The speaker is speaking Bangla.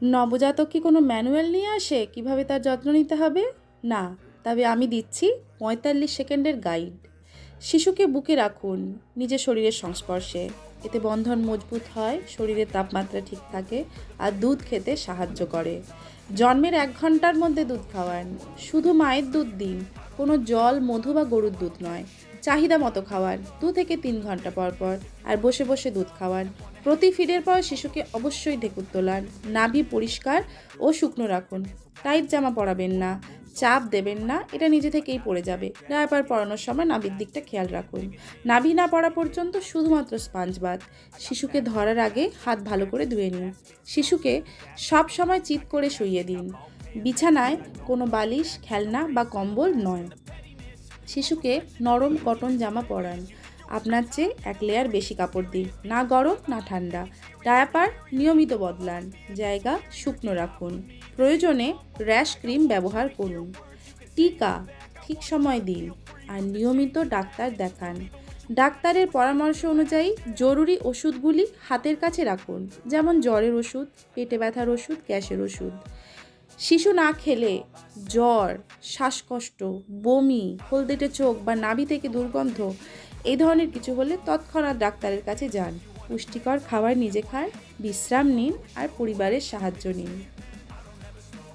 নবজাতক কি কোনো ম্যানুয়াল নিয়ে আসে কিভাবে তার যত্ন নিতে হবে? না, তবে আমি দিচ্ছি ৪৫ সেকেন্ডের গাইড। শিশুকে বুকে রাখুন নিজের শরীরের সংস্পর্শে। এতে বন্ধন মজবুত হয়, শরীরের তাপমাত্রা ঠিক থাকে আর দুধ খেতে সাহায্য করে। জন্মের ১ ঘন্টার মধ্যে দুধ খাওয়ান। শুধু মায়ের দুধ দিন, কোনো জল, মধু বা গরুর দুধ নয়। চাহিদা মতো খাওয়ান ২ থেকে ৩ ঘন্টা পর পর, আর বসে বসে দুধ খাওয়ান। প্রতি ফিডের পর শিশুকে অবশ্যই ঢেকুর তোলান। নাভি পরিষ্কার ও শুকনো রাখুন। টাইট জামা পরাবেন না, চাপ দেবেন না, এটা নিজে থেকেই পড়ে যাবে। ডায়াপার পরানোর সময় নাভির দিকটা খেয়াল রাখুন। নাভি না পড়া পর্যন্ত শুধুমাত্র স্পঞ্জ বাথ। শিশুকে ধরার আগে হাত ভালো করে ধুয়ে নিন। শিশুকে সব সময় চিৎ করে শুইয়ে দিন। বিছানায় কোনো বালিশ, খেলনা বা কম্বল নয়। শিশুকে নরম কটন জামা পরান। আপনার চেয়ে ১ লেয়ার বেশি কাপড় দিন, না গরম না ঠান্ডা। ডায়াপার নিয়মিত বদলান, জায়গা শুকনো রাখুন। প্রয়োজনে র্যাশ ক্রিম ব্যবহার করুন। টিকা ঠিক সময় দিন আর নিয়মিত ডাক্তার দেখান। ডাক্তারের পরামর্শ অনুযায়ী জরুরি ওষুধগুলি হাতের কাছে রাখুন, যেমন জ্বরের ওষুধ, পেটে ব্যথার ওষুধ, গ্যাসের ওষুধ। শিশু না খেলে জ্বর, শ্বাসকষ্ট, বমি, হলদেটে চোখ বা নাভি থেকে দুর্গন্ধ এই ধরনের কিছু হলে তৎক্ষণাৎ ডাক্তারের কাছে যান। পুষ্টিকর খাবার নিজে খান, বিশ্রাম নিন আর পরিবারের সাহায্য নিন।